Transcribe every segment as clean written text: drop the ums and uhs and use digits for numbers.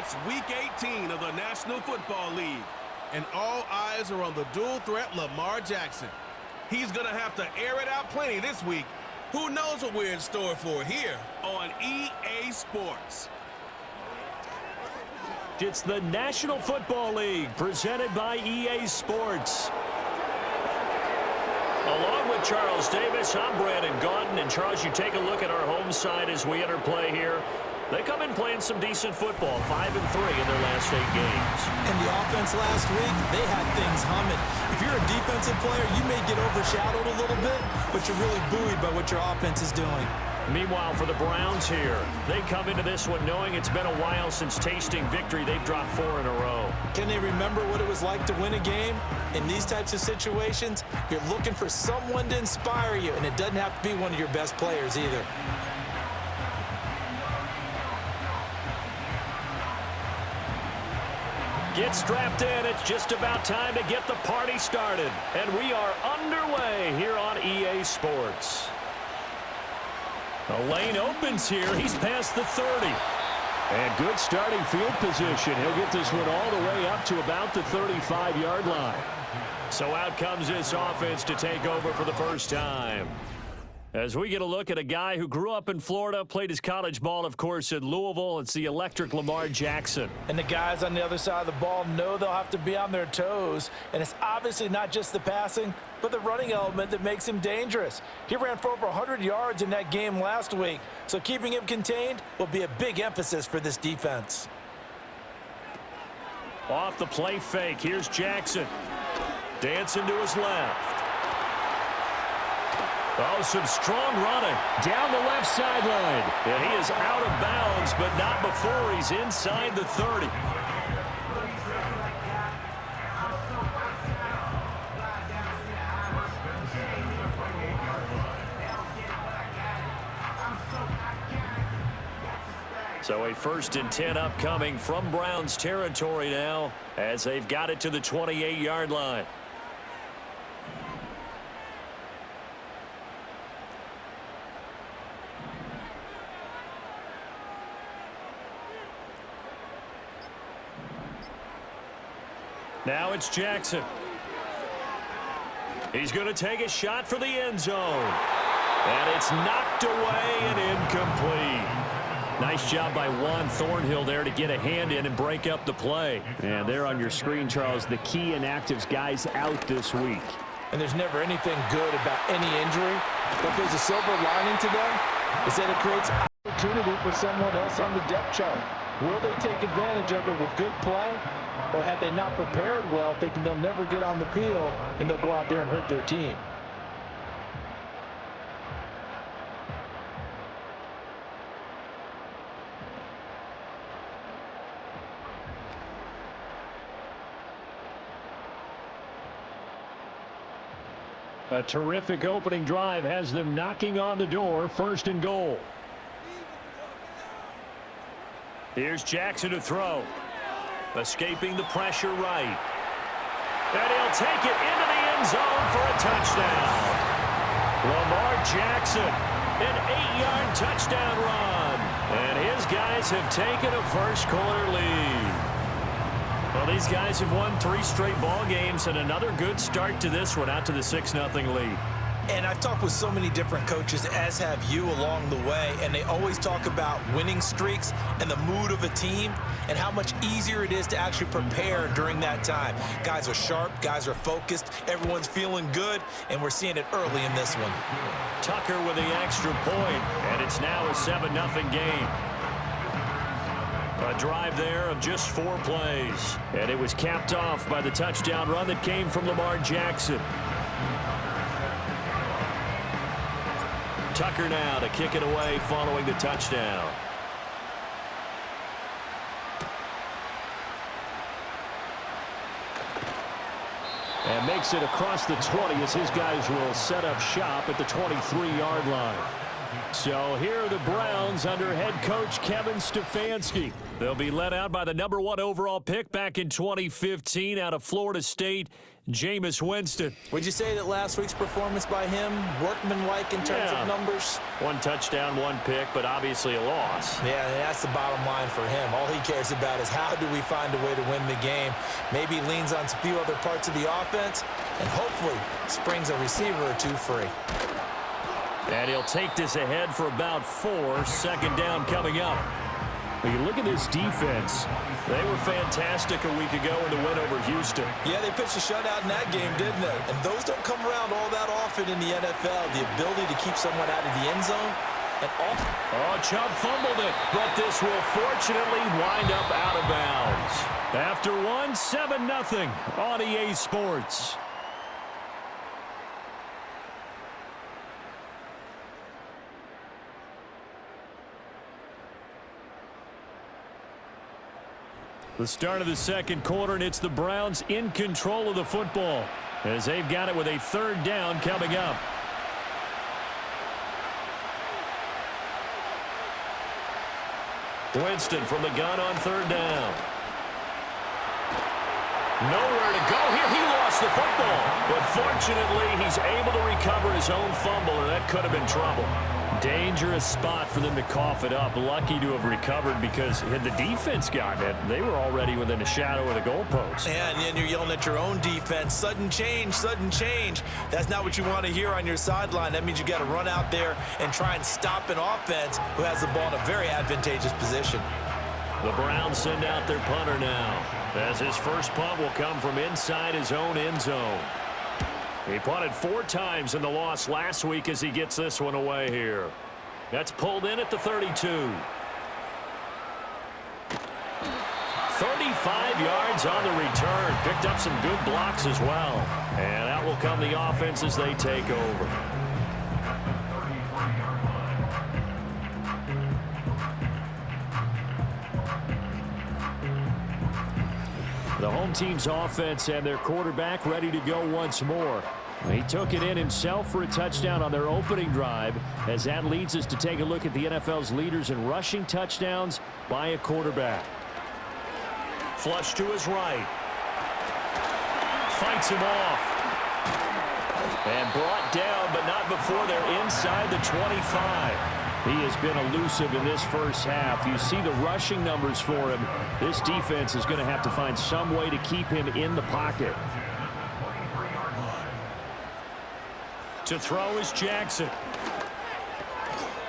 It's Week 18 of the National Football League. And all eyes are on the dual threat Lamar Jackson. He's going to have to air it out plenty this week. Who knows what we're in store for here on EA Sports. It's the National Football League presented by EA Sports. Along with Charles Davis, I'm Brandon Gaudin. And Charles, you take a look at our home side as we enter play here. They come in playing some decent football, 5-3 in their last 8 games. And the offense last week, they had things humming. If you're a defensive player, you may get overshadowed a little bit, but you're really buoyed by what your offense is doing. Meanwhile, for the Browns here, they come into this one knowing it's been a while since tasting victory. They've dropped 4 in a row. Can they remember what it was like to win a game? In these types of situations, you're looking for someone to inspire you, and it doesn't have to be one of your best players either. Get strapped in. It's just about time to get the party started. And we are underway here on EA Sports. The lane opens here. He's past the 30. And good starting field position. He'll get this one all the way up to about the 35-yard line. So out comes this offense to take over for the first time. As we get a look at a guy who grew up in Florida, played his college ball, of course, in Louisville. It's the electric Lamar Jackson. And the guys on the other side of the ball know they'll have to be on their toes. And it's obviously not just the passing, but the running element that makes him dangerous. He ran for over 100 yards in that game last week, so keeping him contained will be a big emphasis for this defense. Off the play fake, here's Jackson. Dancing to his left. Oh, some strong running down the left sideline. And he is out of bounds, but not before he's inside the 30. So a 1st and 10 upcoming from Browns territory now as they've got it to the 28-yard line. Now it's Jackson. He's going to take a shot for the end zone. And it's knocked away and incomplete. Nice job by Juan Thornhill there to get a hand in and break up the play. And there on your screen, Charles, the key inactives guys out this week. And there's never anything good about any injury. But there's a silver lining to them. Is that it creates opportunity for someone else on the depth chart. Will they take advantage of it with good play? Or had they not prepared well, thinking they'll never get on the field, and they'll go out there and hurt their team? A terrific opening drive has them knocking on the door. 1st and goal. Here's Jackson to throw. Escaping the pressure right. And he'll take it into the end zone for a touchdown. Lamar Jackson, an 8-yard touchdown run. And his guys have taken a first-quarter lead. Well, these guys have won 3 straight ball games and another good start to this one out to the 6-0 lead. And I've talked with so many different coaches, as have you along the way, and they always talk about winning streaks and the mood of a team and how much easier it is to actually prepare during that time. Guys are sharp, guys are focused, everyone's feeling good, and we're seeing it early in this one. Tucker with the extra point, and it's now a 7-0 game. A drive there of just 4 plays, and it was capped off by the touchdown run that came from Lamar Jackson. Tucker now to kick it away following the touchdown. And makes it across the 20 as his guys will set up shop at the 23-yard line. So here are the Browns under head coach Kevin Stefanski. They'll be led out by the #1 overall pick back in 2015 out of Florida State, Jameis Winston. Would you say that last week's performance by him, workmanlike in terms of numbers? 1 touchdown, 1 pick, but obviously a loss. Yeah, that's the bottom line for him. All he cares about is how do we find a way to win the game. Maybe leans on a few other parts of the offense and hopefully springs a receiver or 2 free. And he'll take this ahead for about 4. Second down coming up. When you look at this defense, they were fantastic a week ago in the win over Houston. Yeah, they pitched a shutout in that game, didn't they? And those don't come around all that often in the NFL. The ability to keep someone out of the end zone. And Chubb fumbled it, but this will fortunately wind up out of bounds. After 1, 7-0 on EA Sports. The start of the second quarter, and it's the Browns in control of the football as they've got it with a 3rd down coming up. Winston from the gun on 3rd down. Nowhere to go here. He lost the football, but fortunately he's able to recover his own fumble, or that could have been trouble. Dangerous spot for them to cough it up. Lucky to have recovered because had the defense gotten it, they were already within a shadow of the goalpost. Yeah, and then you're yelling at your own defense. Sudden change, sudden change. That's not what you want to hear on your sideline. That means you got to run out there and try and stop an offense who has the ball in a very advantageous position. The Browns send out their punter now, as his first punt will come from inside his own end zone. He punted 4 times in the loss last week as he gets this one away here. That's pulled in at the 32. 35 yards on the return. Picked up some good blocks as well. And out will come the offense as they take over. The home team's offense and their quarterback ready to go once more. He took it in himself for a touchdown on their opening drive, as that leads us to take a look at the NFL's leaders in rushing touchdowns by a quarterback. Flush to his right. Fights him off. And brought down, but not before they're inside the 25. He has been elusive in this first half. You see the rushing numbers for him. This defense is going to have to find some way to keep him in the pocket. To throw is Jackson.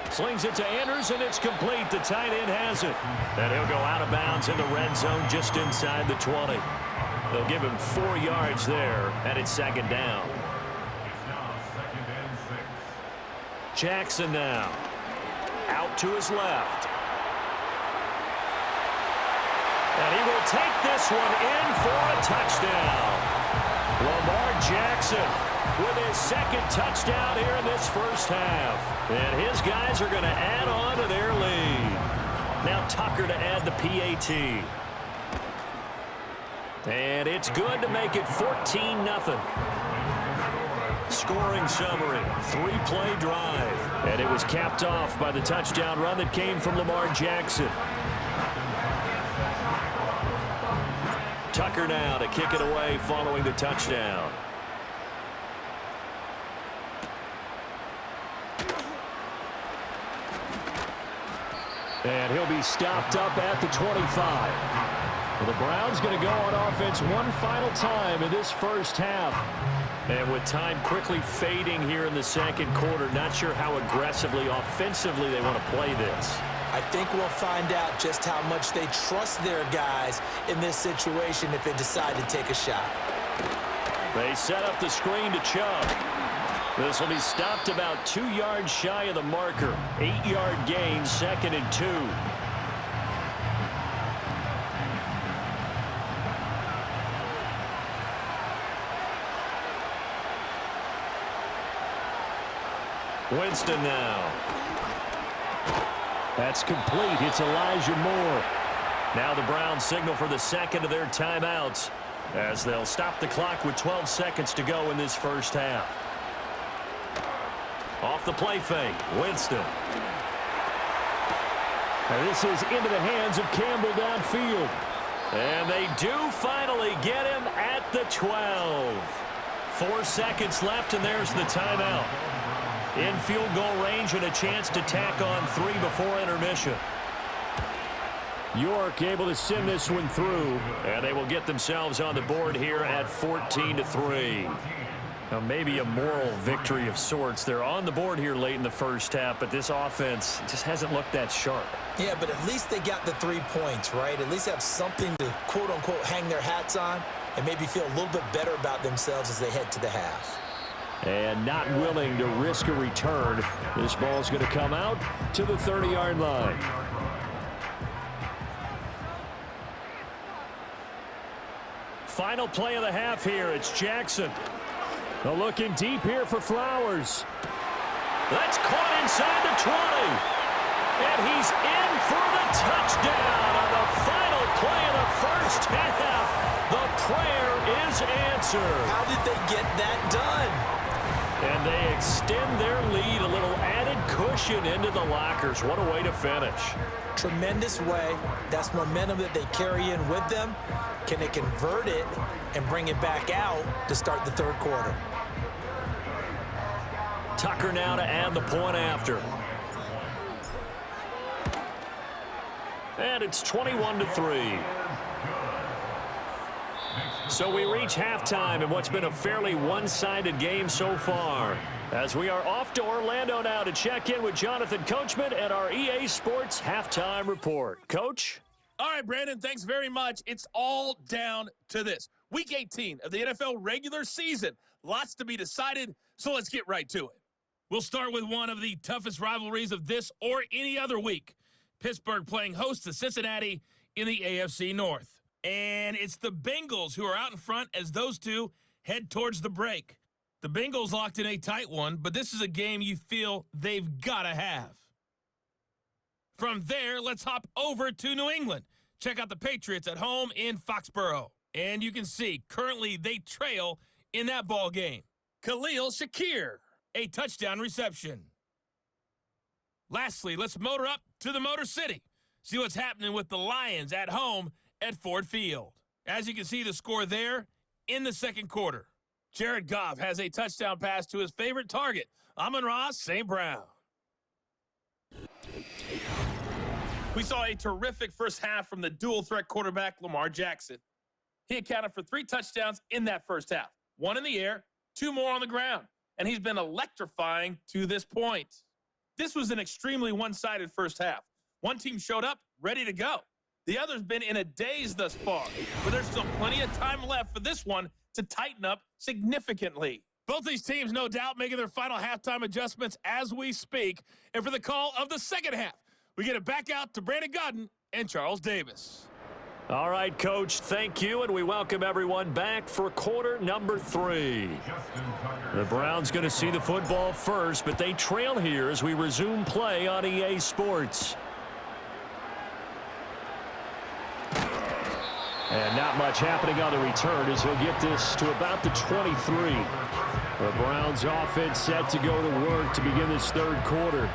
Slings it to Andrews, and it's complete. The tight end has it. And he'll go out of bounds in the red zone just inside the 20. They'll give him 4 yards there, and it's 2nd down. Jackson now. Out to his left. And he will take this one in for a touchdown. Lamar Jackson with his 2nd touchdown here in this first half. And his guys are going to add on to their lead. Now Tucker to add the PAT. And it's good to make it 14-0. Scoring summary, 3-play drive. And it was capped off by the touchdown run that came from Lamar Jackson. Tucker now to kick it away following the touchdown. And he'll be stopped up at the 25. Well, the Browns going to go on offense one final time in this first half. And with time quickly fading here in the second quarter, not sure how aggressively, offensively they want to play this. I think we'll find out just how much they trust their guys in this situation if they decide to take a shot. They set up the screen to Chubb. This will be stopped about 2 yards shy of the marker. 8-yard gain, 2nd and 2. Winston now. That's complete. It's Elijah Moore. Now the Browns signal for the 2nd of their timeouts as they'll stop the clock with 12 seconds to go in this first half. Off the play fake, Winston. And this is into the hands of Campbell downfield. And they do finally get him at the 12. 4 seconds left, and there's the timeout. In field goal range and a chance to tack on 3 before intermission. York able to send this one through. And they will get themselves on the board here at 14-3. Now, maybe a moral victory of sorts. They're on the board here late in the first half, but this offense just hasn't looked that sharp. Yeah, but at least they got the 3 points, right? At least have something to, quote-unquote, hang their hats on and maybe feel a little bit better about themselves as they head to the half. And not willing to risk a return. This ball's going to come out to the 30-yard line. Final play of the half here. It's Jackson. Looking deep here for Flowers. That's caught inside the 20. And he's in for the touchdown on the final play of the first half. The prayer is answered. How did they get that done? And they extend their lead, a little added cushion into the lockers. What a way to finish. Tremendous way. That's momentum that they carry in with them. Can they convert it and bring it back out to start the third quarter? Tucker now to add the point after. And it's 21-3. So we reach halftime in what's been a fairly one-sided game so far. As we are off to Orlando now to check in with Jonathan Coachman at our EA Sports Halftime Report. Coach? All right, Brandon, thanks very much. It's all down to this. Week 18 of the NFL regular season. Lots to be decided, so let's get right to it. We'll start with one of the toughest rivalries of this or any other week. Pittsburgh playing host to Cincinnati in the AFC North. And it's the Bengals who are out in front as those two head towards the break. The Bengals locked in a tight one, but this is a game you feel they've got to have. From there, let's hop over to New England. Check out the Patriots at home in Foxborough. And you can see, currently they trail in that ball game. Khalil Shakir, a touchdown reception. Lastly, let's motor up to the Motor City. See what's happening with the Lions at home at Ford Field. As you can see, the score there in the second quarter. Jared Goff has a touchdown pass to his favorite target, Amon-Ra St. Brown. We saw a terrific first half from the dual-threat quarterback, Lamar Jackson. He accounted for 3 touchdowns in that first half. 1 in the air, 2 more on the ground. And he's been electrifying to this point. This was an extremely one-sided first half. One team showed up, ready to go. The other's been in a daze thus far, but there's still plenty of time left for this one to tighten up significantly. Both these teams, no doubt, making their final halftime adjustments as we speak. And for the call of the second half, we get it back out to Brandon Godden and Charles Davis. All right, Coach, thank you, and we welcome everyone back for quarter number 3. The Browns going to see the football first, but they trail here as we resume play on EA Sports. And not much happening on the return as he'll get this to about the 23. The Browns offense set to go to work to begin this third quarter.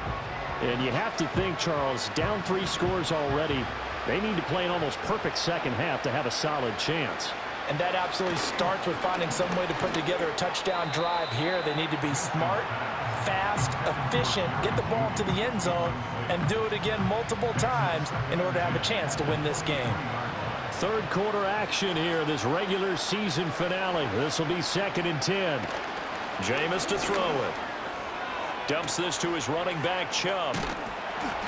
And you have to think, Charles, down 3 scores already. They need to play an almost perfect second half to have a solid chance. And that absolutely starts with finding some way to put together a touchdown drive here. They need to be smart, fast, efficient, get the ball to the end zone, and do it again multiple times in order to have a chance to win this game. Third quarter action here, this regular season finale. This will be 2nd and 10. Jameis to throw it. Dumps this to his running back, Chubb.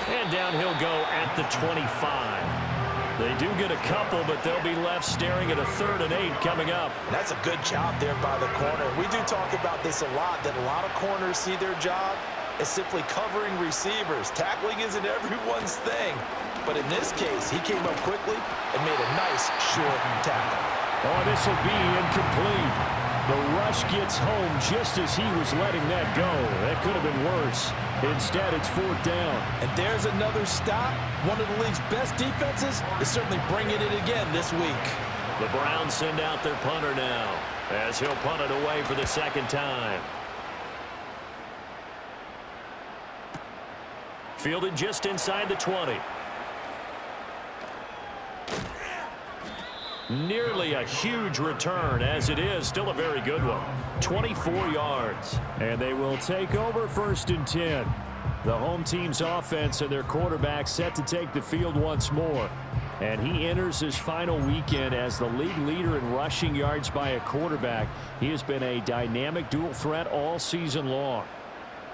And down he'll go at the 25. They do get a couple, but they'll be left staring at a 3rd and 8 coming up. That's a good job there by the corner. We do talk about this a lot, that a lot of corners see their job as simply covering receivers. Tackling isn't everyone's thing. But in this case, he came up quickly and made a nice short tackle. Oh, this will be incomplete. The rush gets home just as he was letting that go. That could have been worse. Instead, it's 4th down. And there's another stop. One of the league's best defenses is certainly bringing it again this week. The Browns send out their punter now as he'll punt it away for the 2nd time. fielded just inside the 20. Nearly a huge return, as it is still a very good one. 24 yards. And they will take over 1st and 10. The home team's offense and their quarterback set to take the field once more. And he enters his final weekend as the league leader in rushing yards by a quarterback. He has been a dynamic dual threat all season long.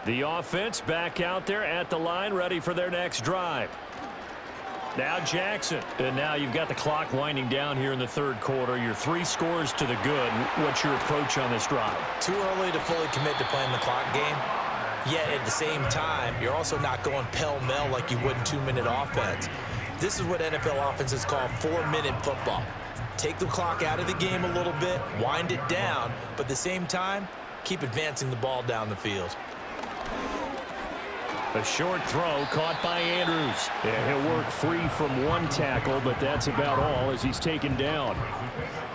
The offense back out there at the line, ready for their next drive. Now Jackson. And now you've got the clock winding down here in the 3rd quarter. You're 3 scores to the good. What's your approach on this drive? Too early to fully commit to playing the clock game. Yet at the same time, you're also not going pell-mell like you would in 2-minute offense. This is what NFL offenses call 4-minute football. Take the clock out of the game a little bit, wind it down, but at the same time, keep advancing the ball down the field. A short throw caught by Andrews. Yeah, he'll work free from 1 tackle, but that's about all as he's taken down.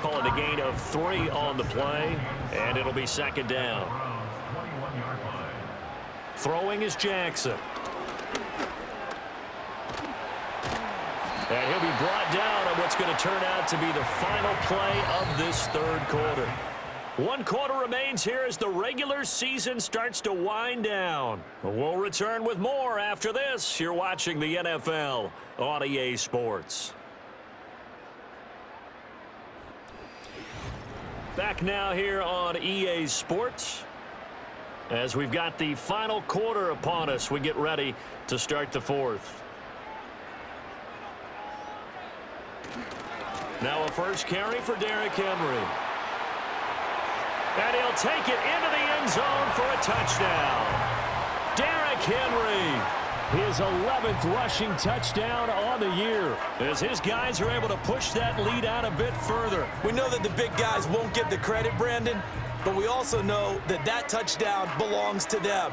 Call it a gain of 3 on the play, and it'll be 2nd down. Throwing is Jackson. And he'll be brought down on what's going to turn out to be the final play of this 3rd quarter. 1 quarter remains here as the regular season starts to wind down. We'll return with more after this. You're watching the NFL on EA Sports. Back now here on EA Sports. As we've got the final quarter upon us, we get ready to start the 4th. Now a first carry for Derrick Henry. And he'll take it into the end zone for a touchdown. Derrick Henry, his 11th rushing touchdown on the year, as his guys are able to push that lead out a bit further. We know that the big guys won't get the credit, Brandon, but we also know that that touchdown belongs to them.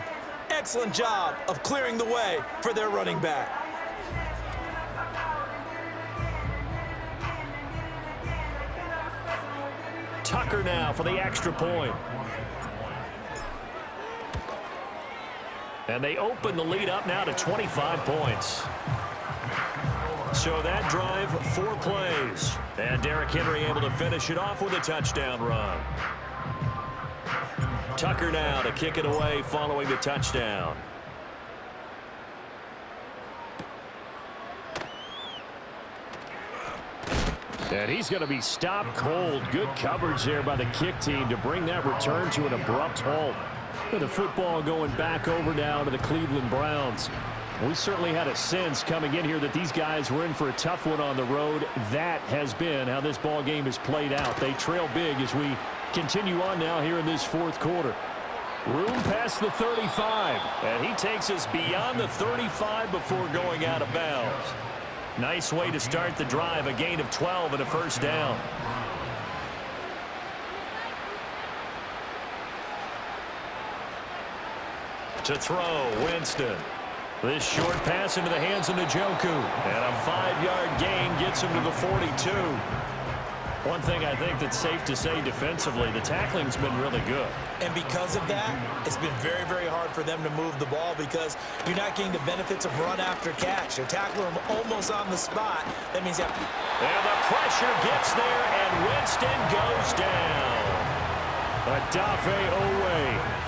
Excellent job of clearing the way for their running back. Tucker now for the extra point. And they open the lead up now to 25 points. So that drive, 4 plays. And Derrick Henry able to finish it off with a touchdown run. Tucker now to kick it away following the touchdown. And he's going to be stopped cold. Good coverage there by the kick team to bring that return to an abrupt halt. And the football going back over now to the Cleveland Browns. We certainly had a sense coming in here that these guys were in for a tough one on the road. That has been how this ball game has played out. They trail big as we continue on now here in this 4th quarter. Room past the 35. And he takes us beyond the 35 before going out of bounds. Nice way to start the drive. A gain of 12 and a first down. To throw, Winston. This short pass into the hands of Njoku. And a 5-yard gain gets him to the 42. One thing I think that's safe to say defensively, the tackling's been really good. And because of that, it's been very, very hard for them to move the ball because you're not getting the benefits of run after catch. They're tackling them almost on the spot. That means you have to... And the pressure gets there, and Winston goes down. Adafe Owe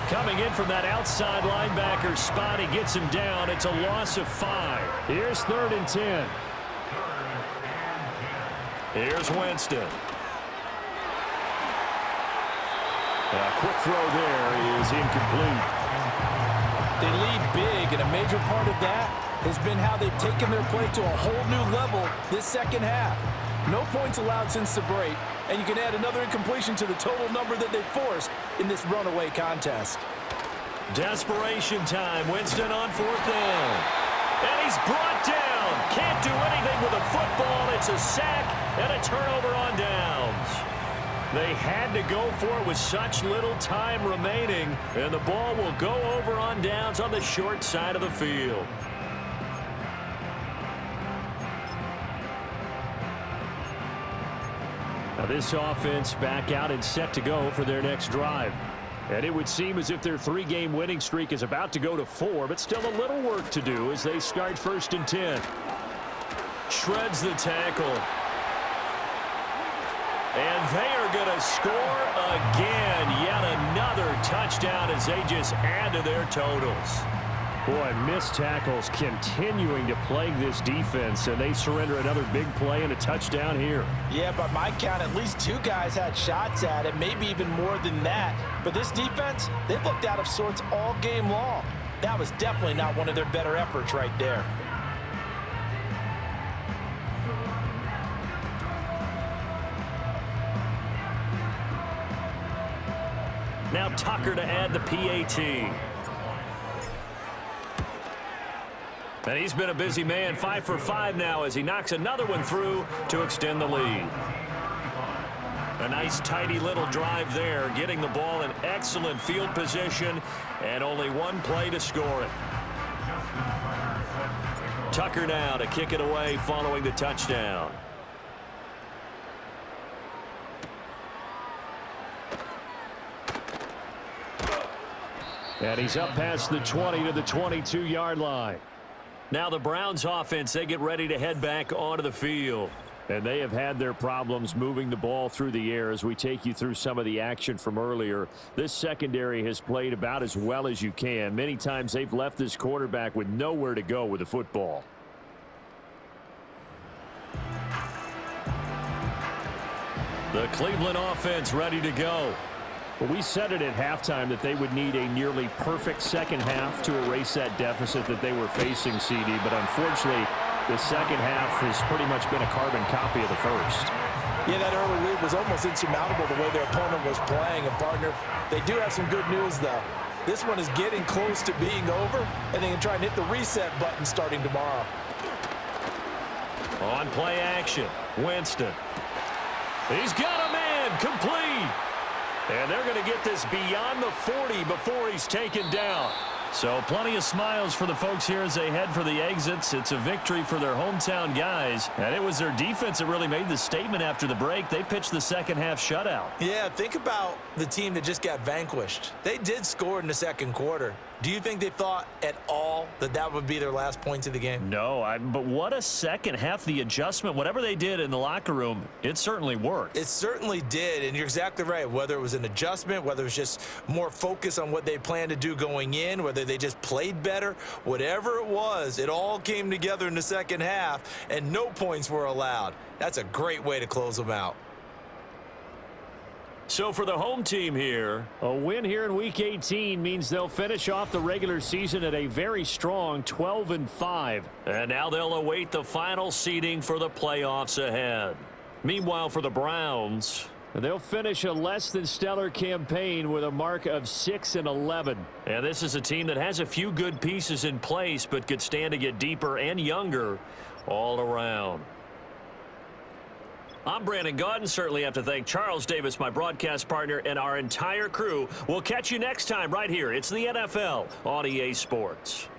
coming in from that outside linebacker spot. He gets him down. It's a loss of 5. Here's 3rd and 10. Here's Winston. A quick throw there is incomplete. They lead big, and a major part of that has been how they've taken their play to a whole new level this second half. No points allowed since the break, and you can add another incompletion to the total number that they forced in this runaway contest. Desperation time. Winston on 4th down. And he's brought down. Can't do anything with a football. It's a sack and a turnover on downs. They had to go for it with such little time remaining, and the ball will go over on downs on the short side of the field. Now this offense back out and set to go for their next drive. And it would seem as if their 3-game winning streak is about to go to 4, but still a little work to do as they start 1st and 10. Shreds the tackle. And they are going to score again. Yet another touchdown as they just add to their totals. Boy, missed tackles continuing to plague this defense, and they surrender another big play and a touchdown here. Yeah, by my count, at least 2 guys had shots at it, maybe even more than that. But this defense, they've looked out of sorts all game long. That was definitely not one of their better efforts right there. Now Tucker to add the PAT. And he's been a busy man, 5 for 5 now as he knocks another one through to extend the lead. A nice tidy little drive there, getting the ball in excellent field position, and only one play to score it. Tucker now to kick it away following the touchdown. And he's up past the 20 to the 22-yard line. Now the Browns offense, they get ready to head back onto the field. And they have had their problems moving the ball through the air as we take you through some of the action from earlier. This secondary has played about as well as you can. Many times they've left this quarterback with nowhere to go with the football. The Cleveland offense ready to go. Well, we said it at halftime that they would need a nearly perfect second half to erase that deficit that they were facing, CD. But unfortunately, the second half has pretty much been a carbon copy of the first. Yeah, that early lead was almost insurmountable the way their opponent was playing. And, partner, they do have some good news, though. This one is getting close to being over, and they can try and hit the reset button starting tomorrow. On play action, Winston. He's got a man, complete. And they're going to get this beyond the 40 before he's taken down. So plenty of smiles for the folks here as they head for the exits. It's a victory for their hometown guys. And it was their defense that really made the statement after the break. They pitched the second half shutout. Yeah, think about the team that just got vanquished. They did score in the second quarter. Do you think they thought at all that that would be their last points of the game? No, but what a second half. The adjustment, whatever they did in the locker room, it certainly worked. It certainly did, and you're exactly right. Whether it was an adjustment, whether it was just more focus on what they planned to do going in, whether they just played better, whatever it was, it all came together in the second half, and no points were allowed. That's a great way to close them out. So for the home team here, a win here in Week 18 means they'll finish off the regular season at a very strong 12-5. And now they'll await the final seeding for the playoffs ahead. Meanwhile, for the Browns, they'll finish a less than stellar campaign with a mark of 6-11. And this is a team that has a few good pieces in place, but could stand to get deeper and younger all around. I'm Brandon Gaudin. Certainly have to thank Charles Davis, my broadcast partner, and our entire crew. We'll catch you next time right here. It's the NFL on EA Sports.